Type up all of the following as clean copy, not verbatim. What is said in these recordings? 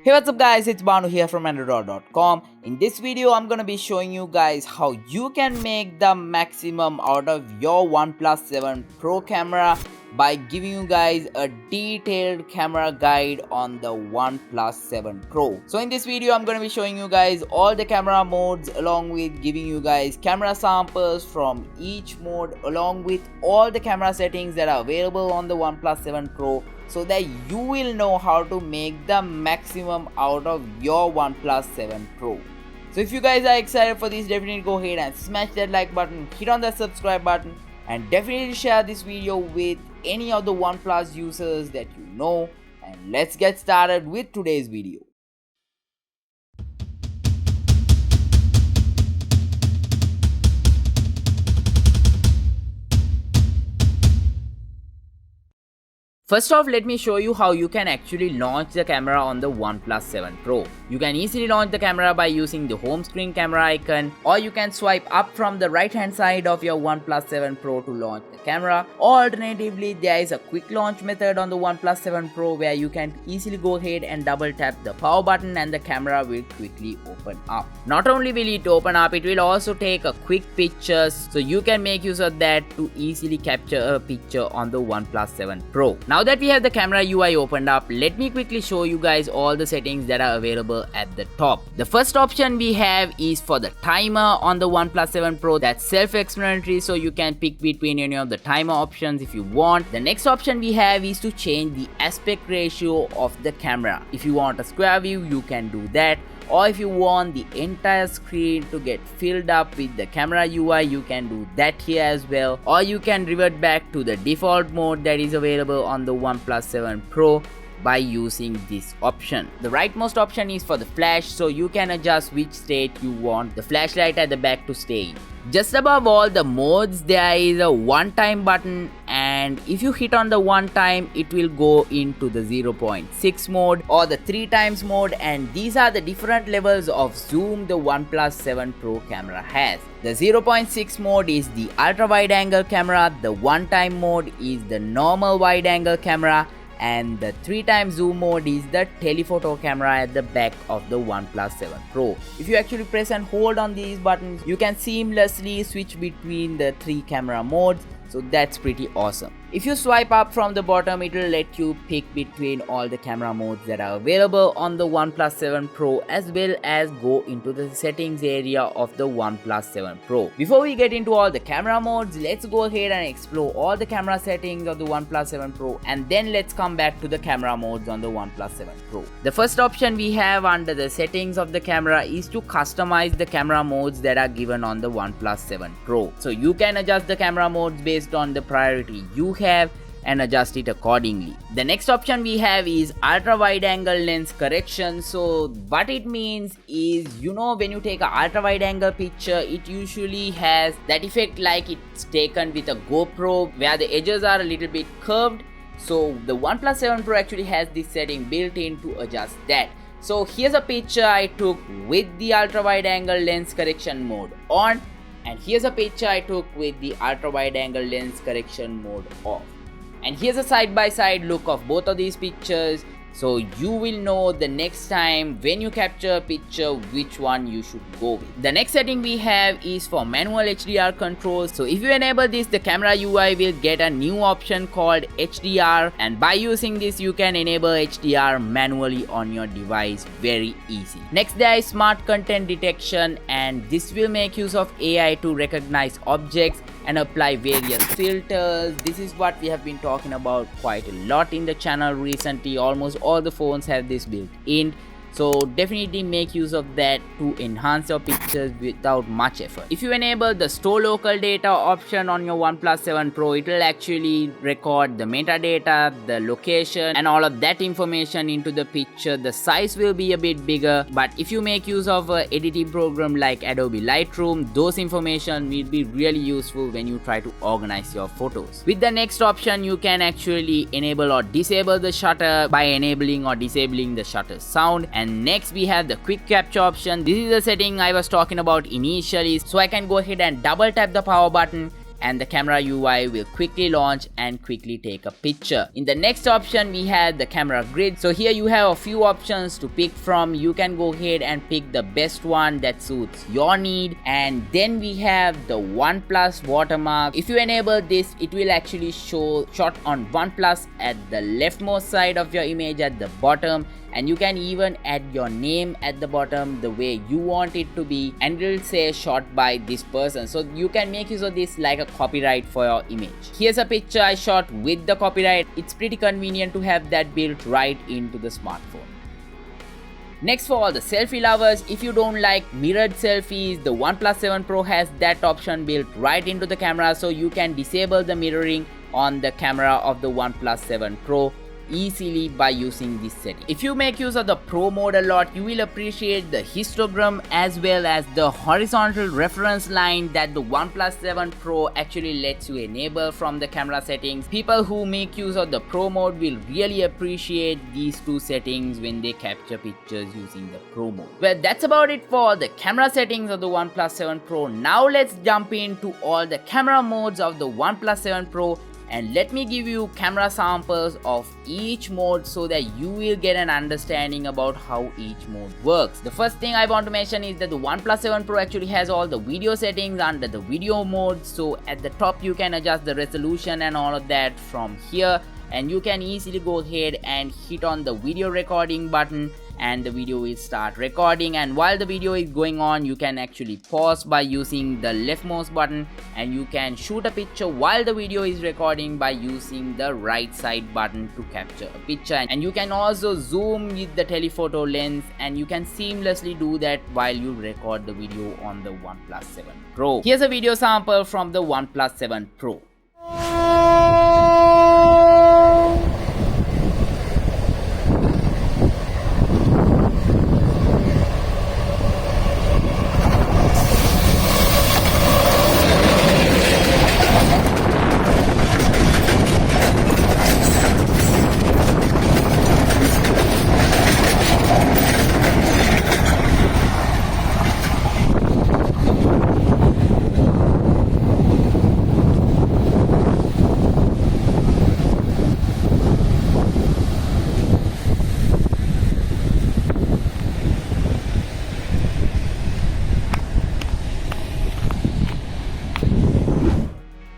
Hey, what's up guys, it's Banu here from Andro.com. In this video I'm gonna be showing you guys how you can make the maximum out of your OnePlus 7 Pro camera by giving you guys a detailed camera guide on the OnePlus 7 Pro. So in this video I'm gonna be showing you guys all the camera modes along with giving you guys camera samples from each mode along with all the camera settings that are available on the OnePlus 7 Pro, so that you will know how to make the maximum out of your OnePlus 7 Pro. So if you guys are excited for this, definitely go ahead and smash that like button, hit on that subscribe button, and definitely share this video with any of the OnePlus users that you know. And let's get started with today's video. First off, let me show you how you can actually launch the camera on the OnePlus 7 Pro. You can easily launch the camera by using the home screen camera icon, or you can swipe up from the right hand side of your OnePlus 7 Pro to launch the camera. Or alternatively, there is a quick launch method on the OnePlus 7 Pro where you can easily go ahead and double tap the power button and the camera will quickly open up. Not only will it open up, it will also take a quick picture, so you can make use of that to easily capture a picture on the OnePlus 7 Pro. Now that we have the camera UI opened up, let me quickly show you guys all the settings that are available at the top. The first option we have is for the timer on the OnePlus 7 Pro. That's self-explanatory, so you can pick between any of the timer options if you want. The next option we have is to change the aspect ratio of the camera. If you want a square view, you can do that. Or if you want the entire screen to get filled up with the camera UI, you can do that here as well. Or you can revert back to the default mode that is available on the OnePlus 7 Pro by using this option. The rightmost option is for the flash, so you can adjust which state you want the flashlight at the back to stay in. Just above all the modes, there is a one time button, and if you hit on the one time, it will go into the 0.6 mode or the 3 times mode, and these are the different levels of zoom the OnePlus 7 Pro camera has. The 0.6 mode is the ultra wide angle camera, the one time mode is the normal wide angle camera, and the 3 times zoom mode is the telephoto camera at the back of the OnePlus 7 Pro. If you actually press and hold on these buttons, you can seamlessly switch between the 3 camera modes, so that's pretty awesome. If you swipe up from the bottom, it will let you pick between all the camera modes that are available on the OnePlus 7 Pro, as well as go into the settings area of the OnePlus 7 Pro. Before we get into all the camera modes, let's go ahead and explore all the camera settings of the OnePlus 7 Pro, and then let's come back to the camera modes on the OnePlus 7 Pro. The first option we have under the settings of the camera is to customize the camera modes that are given on the OnePlus 7 Pro. So you can adjust the camera modes based on the priority you have and adjust it accordingly. The next option we have is ultra wide angle lens correction. So what it means is, when you take an ultra wide angle picture, it usually has that effect like it's taken with a GoPro where the edges are a little bit curved. So the OnePlus 7 Pro actually has this setting built in to adjust that. So here's a picture I took with the ultra wide angle lens correction mode on, and here's a picture I took with the ultra wide angle lens correction mode off. And here's a side by side look of both of these pictures, so you will know the next time when you capture a picture which one you should go with. The next setting we have is for manual HDR controls. So if you enable this, the camera UI will get a new option called HDR, and by using this you can enable HDR manually on your device very easy. Next, there is smart content detection, and this will make use of AI to recognize objects and apply various filters. This is what we have been talking about quite a lot in the channel recently. Almost all the phones have this built in, so definitely make use of that to enhance your pictures without much effort. If you enable the store local data option on your OnePlus 7 Pro, it will actually record the metadata, the location, and all of that information into the picture. The size will be a bit bigger, but if you make use of an editing program like Adobe Lightroom, those information will be really useful when you try to organize your photos. With the next option, you can actually enable or disable the shutter by enabling or disabling the shutter sound. And next we have the quick capture option. This is the setting I was talking about initially, so I can go ahead and double tap the power button and the camera UI will quickly launch and quickly take a picture. In the next option we have the camera grid. So here you have a few options to pick from. You can go ahead and pick the best one that suits your need. And then we have the OnePlus watermark. If you enable this, it will actually show shot on OnePlus at the leftmost side of your image at the bottom, and you can even add your name at the bottom the way you want it to be, and it will say shot by this person. So you can make use of this like a copyright for your image. Here's a picture I shot with the copyright. It's pretty convenient to have that built right into the smartphone. Next, for all the selfie lovers, if you don't like mirrored selfies, the OnePlus 7 Pro has that option built right into the camera, so you can disable the mirroring on the camera of the OnePlus 7 Pro easily by using this setting. If you make use of the Pro mode a lot, you will appreciate the histogram as well as the horizontal reference line that the OnePlus 7 Pro actually lets you enable from the camera settings. People who make use of the Pro mode will really appreciate these two settings when they capture pictures using the Pro mode. Well, that's about it for the camera settings of the OnePlus 7 Pro. Now let's jump into all the camera modes of the OnePlus 7 Pro, and let me give you camera samples of each mode so that you will get an understanding about how each mode works. The first thing I want to mention is that the OnePlus 7 Pro actually has all the video settings under the video mode. So at the top you can adjust the resolution and all of that from here, and you can easily go ahead and hit on the video recording button and the video will start recording. And while the video is going on, you can actually pause by using the leftmost button, and you can shoot a picture while the video is recording by using the right side button to capture a picture. And you can also zoom with the telephoto lens, and you can seamlessly do that while you record the video on the OnePlus 7 Pro. Here's a video sample from the OnePlus 7 Pro.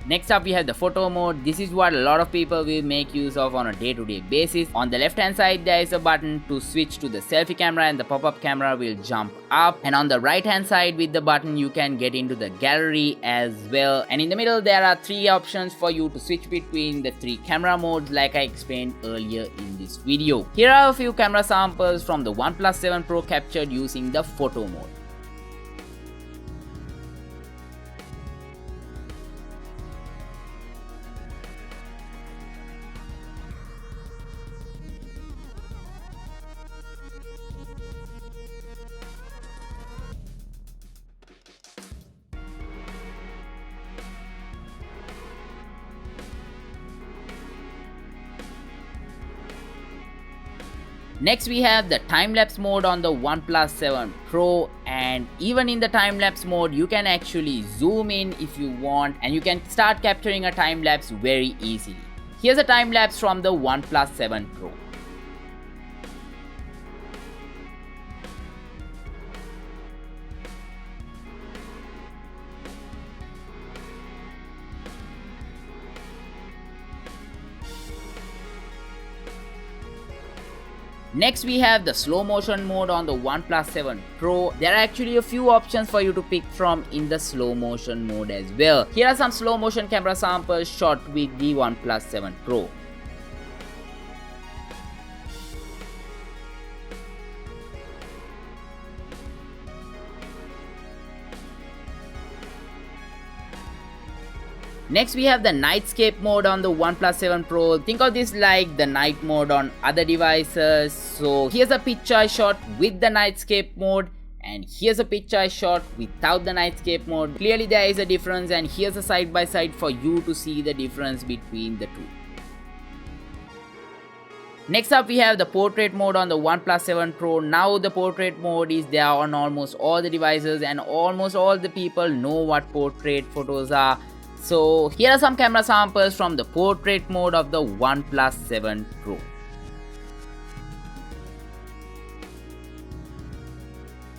Next up we have the photo mode. This is what a lot of people will make use of on a day-to-day basis. On the left hand side there is a button to switch to the selfie camera, and the pop-up camera will jump up. And on the right hand side with the button you can get into the gallery as well. And in the middle there are three options for you to switch between the three camera modes like I explained earlier in this video. Here are a few camera samples from the OnePlus 7 Pro captured using the photo mode. Next we have the time-lapse mode on the OnePlus 7 Pro, and even in the time-lapse mode you can actually zoom in if you want, and you can start capturing a time-lapse very easily. Here's a time-lapse from the OnePlus 7 Pro. Next we have the slow motion mode on the OnePlus 7 Pro. There are actually a few options for you to pick from in the slow motion mode as well. Here are some slow motion camera samples shot with the OnePlus 7 Pro. Next we have the Nightscape mode on the OnePlus 7 Pro. Think of this like the night mode on other devices. So here's a picture I shot with the Nightscape mode, and here's a picture I shot without the Nightscape mode. Clearly there is a difference, and here's a side by side for you to see the difference between the two. Next up we have the portrait mode on the OnePlus 7 Pro. Now the portrait mode is there on almost all the devices, and almost all the people know what portrait photos are. So here are some camera samples from the portrait mode of the OnePlus 7 Pro.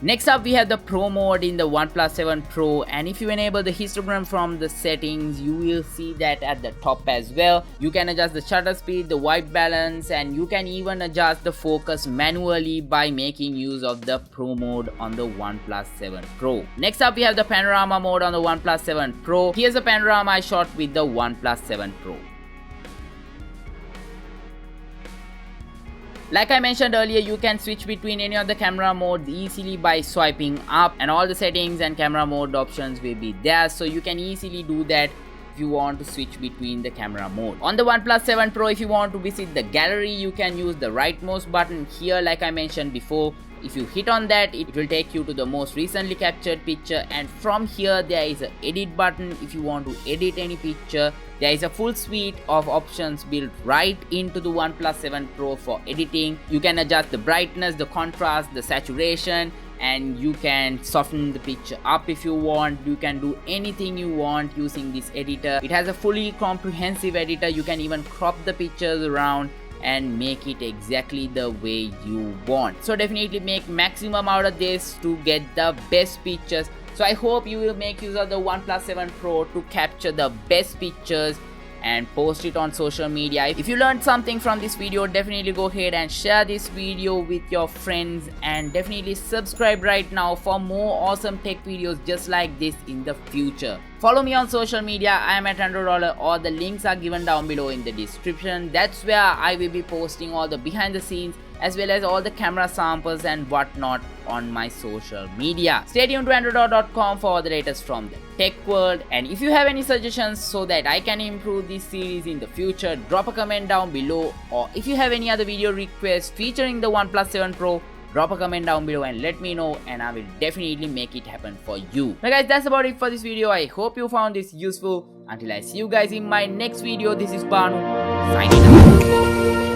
Next up, we have the Pro mode in the OnePlus 7 Pro, and if you enable the histogram from the settings, you will see that at the top as well. You can adjust the shutter speed, the white balance, and you can even adjust the focus manually by making use of the Pro mode on the OnePlus 7 Pro. Next up, we have the Panorama mode on the OnePlus 7 Pro. Here's a panorama I shot with the OnePlus 7 Pro. Like I mentioned earlier, you can switch between any of the camera modes easily by swiping up, and all the settings and camera mode options will be there, so you can easily do that if you want to switch between the camera mode. On the OnePlus 7 Pro, if you want to visit the gallery, you can use the rightmost button here like I mentioned before. If you hit on that, it will take you to the most recently captured picture, and from here there is an edit button if you want to edit any picture. There is a full suite of options built right into the OnePlus 7 Pro for editing. You can adjust the brightness, the contrast, the saturation, and you can soften the picture up if you want. You can do anything you want using this editor. It has a fully comprehensive editor. You can even crop the pictures around and make it exactly the way you want. So definitely make maximum out of this to get the best pictures. So I hope you will make use of the OnePlus 7 Pro to capture the best pictures and post it on social media. If you learned something from this video, definitely go ahead and share this video with your friends, and definitely subscribe right now for more awesome tech videos just like this in the future. Follow me on social media. I am at Andro Dollar, or the links are given down below in the description. That's where I will be posting all the behind the scenes as well as all the camera samples and whatnot on my social media. Stay tuned to androdollar.com for all the latest from the tech world, and if you have any suggestions so that I can improve this series in the future, drop a comment down below, or if you have any other video requests featuring the OnePlus 7 Pro, drop a comment down below and let me know, and I will definitely make it happen for you. Now guys, that's about it for this video. I hope you found this useful. Until I see you guys in my next video, this is Banu signing out.